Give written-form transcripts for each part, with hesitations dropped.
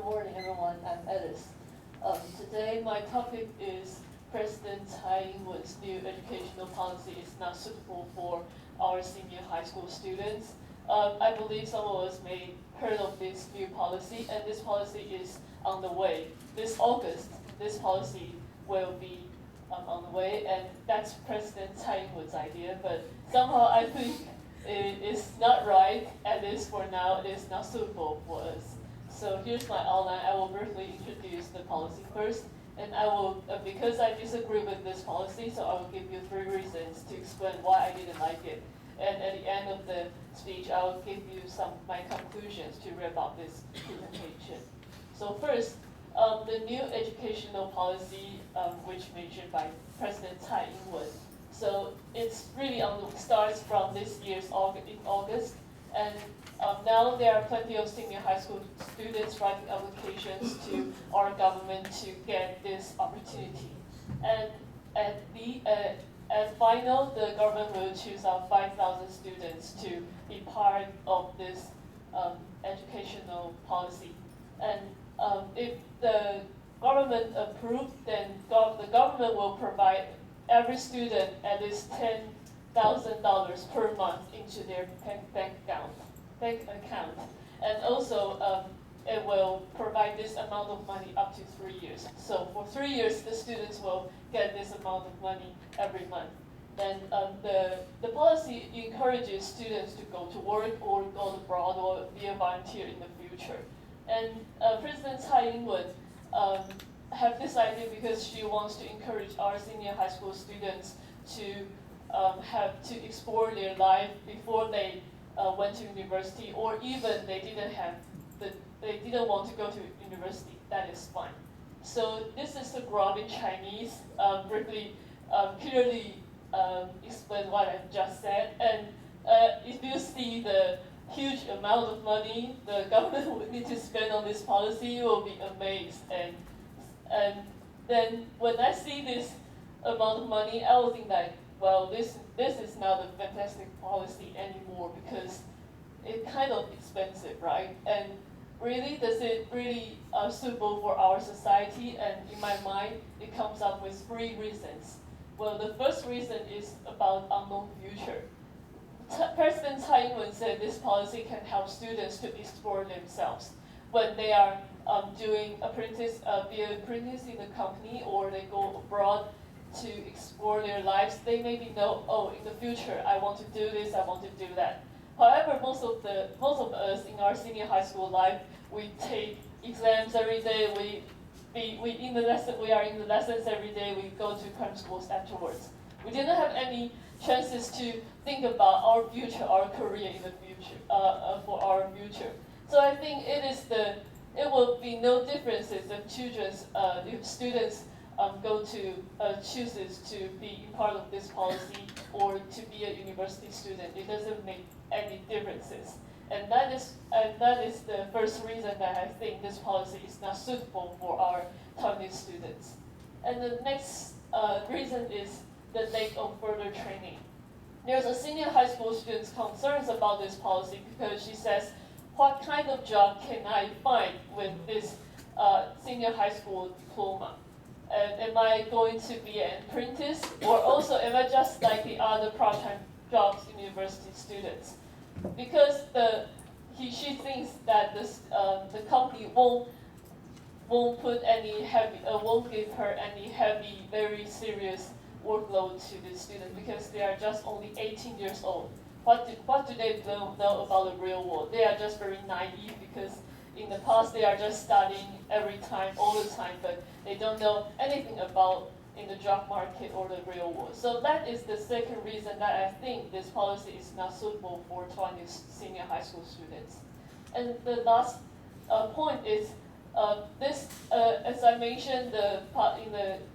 Good morning, everyone. I'm Alice. Today, my topic is President Tsai Ing-wen's new educational policy is not suitable for our senior high school students. I believe some of us may heard of this new policy, and this policy is on the way. This August, this policy will be on the way, and that's President Tsai Ing-wen's idea. But somehow, I think it is not right, at least for now. It is not suitable for us. So here's my outline. I will briefly introduce the policy first, and I will, because I disagree with this policy, so I will give you 3 reasons to explain why I didn't like it. And at the end of the speech, I will give you my conclusions to wrap up this presentation. So first, the new educational policy, which mentioned by President Tsai Ing-wen. So it's really starts from this year's August, and now there are plenty of senior high school students writing applications to our government to get this opportunity. And at final, the government will choose out 5,000 students to be part of this educational policy. And if the government approves, then the government will provide every student at least $10,000 per month into their bank account. And also, it will provide this amount of money up to 3 years. So for 3 years, the students will get this amount of money every month. Then the policy encourages students to go to work or go abroad or be a volunteer in the future. And President Tsai Ing-wen have this idea because she wants to encourage our senior high school students to have to explore their life before they went to university, or even they didn't want to go to university. That is fine. So this is the graph in Chinese. Briefly, clearly explain what I just said. And if you see the huge amount of money the government would need to spend on this policy, you will be amazed. And then when I see this amount of money, I will think that, well, this is not a fantastic policy anymore because it's kind of expensive, right? And really, does it really suitable for our society? And in my mind, it comes up with 3 reasons. Well, the first reason is about unknown future. President Tsai Ing-wen said this policy can help students to explore themselves when they are doing be an apprentice in the company, or they go abroad to explore their lives. They maybe know, oh, in the future I want to do this, I want to do that. However, most of us in our senior high school life, we take exams every day. We are in the lessons every day. We go to cram schools afterwards. We didn't have any chances to think about our future, our career in the future, for our future. So I think it will be no differences if students chooses to be part of this policy or to be a university student. It doesn't make any differences, and that is the first reason that I think this policy is not suitable for our Taiwanese students. And the next reason is the lack of further training. There's a senior high school student's concerns about this policy because she says, what kind of job can I find with this senior high school diploma? Am I going to be an apprentice, or also am I just like the other part-time jobs in university students? Because she thinks that the company won't give her any heavy, very serious workload to the student because they are just only 18 years old. What do they know about the real world? They are just very naive because in the past they are just studying every time, all the time, but they don't know anything about in the job market or the real world. So that is the second reason that I think this policy is not suitable for Taiwanese senior high school students. And the last point is as I mentioned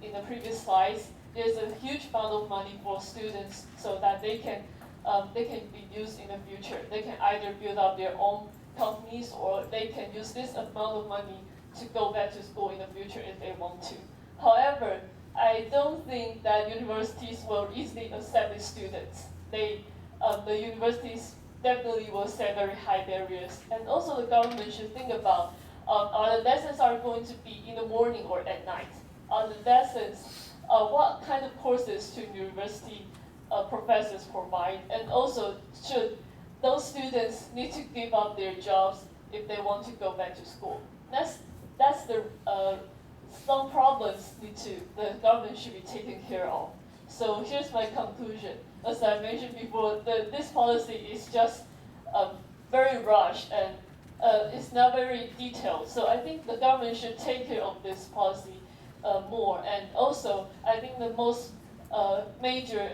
in the previous slides, there's a huge amount of money for students so that they can be used in the future. They can either build up their own companies, or they can use this amount of money to go back to school in the future if they want to. However, I don't think that universities will easily accept these students. The universities definitely will set very high barriers, and also the government should think about Are the lessons are going to be in the morning or at night? Are the lessons, what kind of courses to university professors provide? And also, should those students need to give up their jobs if they want to go back to school? That's the some problems the government should be taken care of. So here's my conclusion. As I mentioned before, this policy is just very rushed and it's not very detailed. So I think the government should take care of this policy more. And also, I think the most major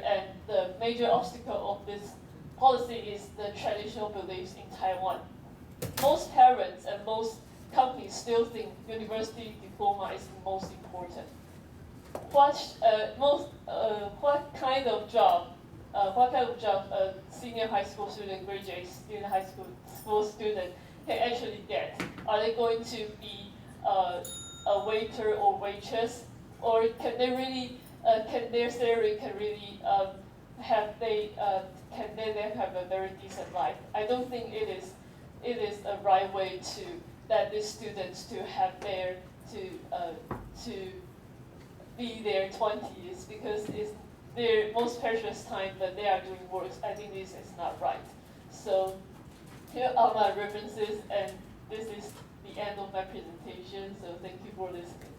obstacle of this policy is the traditional beliefs in Taiwan. Most parents and most companies still think university diploma is the most important. What kind of job a senior high school student, grade J senior high school student can actually get? Are they going to be a waiter or waitress, or can they really can their salary can really can they have a very decent life? I don't think it is a right way to that these students to have to be their 20s, because it's their most precious time that they are doing work. I think this is not right. So here are my references, and this is the end of my presentation. So thank you for listening.